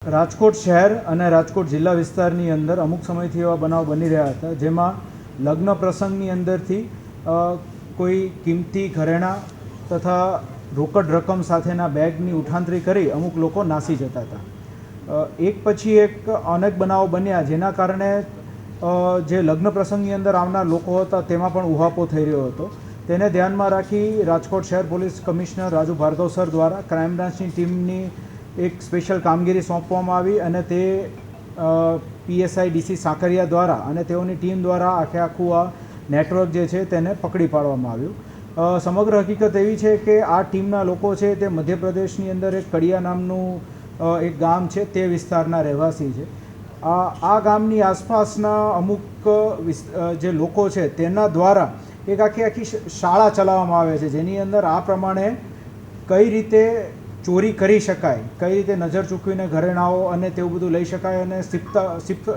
રાજકોટ શહેર અને રાજકોટ જિલ્લા વિસ્તારની અંદર અમુક સમયથી એવા બનાવ બની રહ્યા હતા જેમાં લગ્ન પ્રસંગની અંદરથી કોઈ કિંમતી ઘરેણાં તથા રોકડ રકમ સાથેના બેગની ઉઠાંતરી કરી અમુક લોકો નાસી જતા હતા। એક પછી એક અનેક બનાવો બન્યા જેના કારણે જે લગ્ન પ્રસંગની અંદર આવનાર લોકો હતા તેમાં પણ ઉહાપો થઈ રહ્યો હતો। તેને ધ્યાનમાં રાખી રાજકોટ શહેર police commissioner Raju Bhargav sir દ્વારા ક્રાઇમ બ્રાન્ચની ટીમની એક સ્પેશિયલ કામગીરી સોંપવામાં આવી અને તે પીએસઆઈ ડીસી સાકરિયા દ્વારા અને તેઓની ટીમ દ્વારા આખું આ નેટવર્ક જે છે તેને પકડી પાડવામાં આવ્યું। સમગ્ર હકીકત એવી છે કે આ ટીમના લોકો છે તે મધ્યપ્રદેશની અંદર એક કડિયા નામનું એક ગામ છે તે વિસ્તારના રહેવાસી છે। આ ગામની આસપાસના અમુક જે લોકો છે તેના દ્વારા એક આખી શાળા ચલાવવામાં આવે છે જેની અંદર આ પ્રમાણે કઈ રીતે ચોરી કરી શકાય, કઈ રીતે નજર ચૂકવીને ઘરેણાઓ અને તેવું બધું લઈ શકાય અને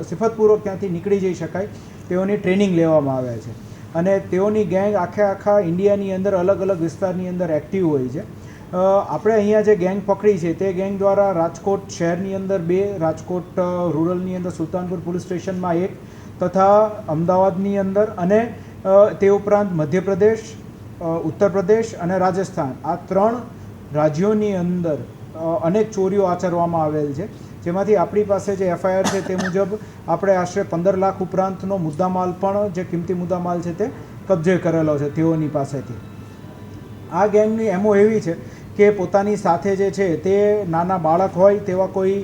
સિફતપૂર્વક ત્યાંથી નીકળી જઈ શકાય તેઓની ટ્રેનિંગ લેવામાં આવે છે અને તેઓની ગેંગ આખા ઇન્ડિયાની અંદર અલગ અલગ વિસ્તારની અંદર એક્ટિવ હોય છે। આપણે અહીંયા જે ગેંગ પકડી છે તે ગેંગ દ્વારા રાજકોટ શહેરની અંદર 2, રાજકોટ રૂરલની અંદર સુલતાનપુર પોલીસ સ્ટેશનમાં 1 તથા અમદાવાદની અંદર અને તે ઉપરાંત મધ્યપ્રદેશ, ઉત્તર પ્રદેશ અને રાજસ્થાન આ 3 રાજ્યોની અંદર અનેક ચોરીઓ આચરવામાં આવેલ છે જેમાંથી આપણી પાસે જે એફઆઈઆર છે તે મુજબ આપણે આશરે 15 લાખ ઉપરાંતનો મુદ્દામાલ પણ જે કિંમતી મુદ્દામાલ છે તે કબજે કરેલો છે તેઓની પાસેથી। આ ગેંગની એમો એવી છે કે પોતાની સાથે જે છે તે નાના બાળક હોય તેવા કોઈ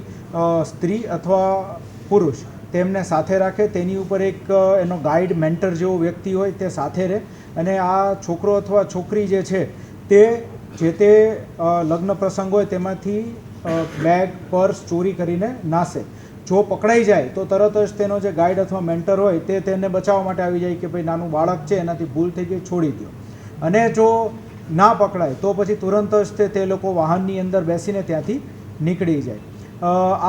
સ્ત્રી અથવા પુરુષ તેમને સાથે રાખે, તેની ઉપર એક એનો ગાઈડ મેન્ટર જેવો વ્યક્તિ હોય તે સાથે રહે અને આ છોકરો અથવા છોકરી જે છે તે જે તે લગ્ન પ્રસંગ હોય તેમાંથી બેગ, પર્સ ચોરી કરીને નાસે। જો પકડાઈ જાય તો તરત જ તેનો જે ગાઈડ અથવા મેન્ટર હોય તે તેને બચાવવા માટે આવી જાય કે ભાઈ નાનું બાળક છે એનાથી ભૂલ થઈ ગઈ, છોડી દો। અને જો ના પકડાય તો પછી તુરંત જ તે લોકો વાહનની અંદર બેસીને ત્યાંથી નીકળી જાય।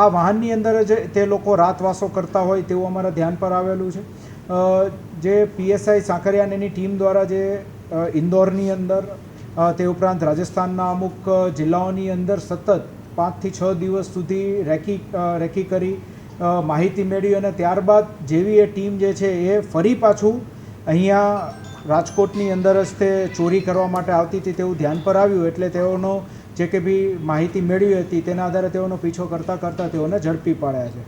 આ વાહનની અંદર જ તે લોકો રાતવાસો કરતા હોય તેવું અમારા ધ્યાન પર આવેલું છે। જે પીએસઆઈ સાકરિયાની ટીમ દ્વારા જે ઇન્દોરની અંદર તે ઉપરાંત રાજસ્થાનના અમુક જિલ્લાઓની અંદર સતત 5 થી 6 દિવસ સુધી રેકી કરી માહિતી મેળવી અને ત્યારબાદ જેવી એ ટીમ જે છે એ ફરી પાછું અહીંયા રાજકોટની અંદર જ તે ચોરી કરવા માટે આવતી હતી તેવું ધ્યાન પર આવ્યું એટલે તેઓનો જે કે બી માહિતી મેળવી હતી તેના આધારે તેઓનો પીછો કરતાં તેઓને ઝડપી પાડ્યા છે।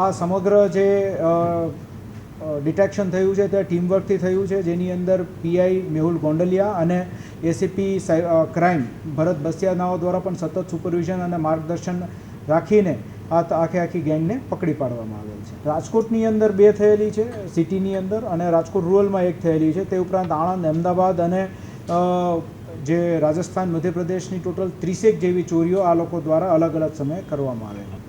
આ સમગ્ર જે ડિટેક્શન થયું છે તે ટીમવર્કથી થયું છે જેની અંદર પીઆઈ મેહુલ ગોંડલિયા અને એસીપી ક્રાઇમ ભરત બસિયાનાઓ દ્વારા પણ સતત સુપરવિઝન અને માર્ગદર્શન રાખીને આખી ગેંગને પકડી પાડવામાં આવેલ છે। રાજકોટની અંદર 2 થયેલી છે સિટીની અંદર અને રાજકોટ રૂરલમાં 1 થયેલી છે। તે ઉપરાંત આણંદ, અમદાવાદ અને જે રાજસ્થાન, મધ્યપ્રદેશની ટોટલ 30 જેવી ચોરીઓ આ લોકો દ્વારા અલગ અલગ સમયે કરવામાં આવે છે।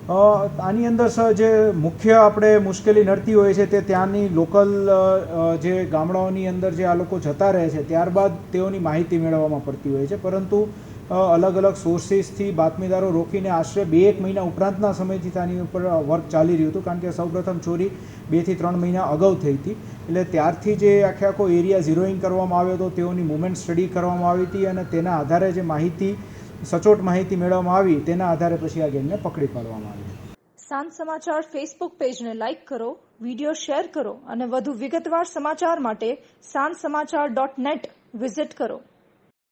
આની અંદર જે મુખ્ય આપણે મુશ્કેલી નડતી હોય છે તે ત્યાંની લોકલ જે ગામડાઓની અંદર જે આ લોકો જતા રહે છે ત્યારબાદ તેઓની માહિતી મેળવવામાં પડતી હોય છે, પરંતુ અલગ અલગ સોર્સિસથી બાતમીદારો રોકીને આશરે 2-1 મહિના ઉપરાંતના સમયથી આની ઉપર વર્ક ચાલી રહ્યું હતું કારણ કે સૌપ્રથમ ચોરી 2 થી 3 મહિના અગાઉ થઈ હતી એટલે ત્યારથી જે આખો એરિયા ઝીરોઈંગ કરવામાં આવ્યો હતો, તેઓની મૂવમેન્ટ સ્ટડી કરવામાં આવી હતી અને તેના આધારે જે સચોટ માહિતી મેળવવામાં આવી તેના આધારે પછી આ ગેંગને પકડી પાડવામાં આવી। સાંજ સમાચાર ફેસબુક પેજને લાઇક કરો, વિડીયો શેર કરો અને વધુ વિગતવાર સમાચાર માટે sanssamachar.net વિઝિટ કરો।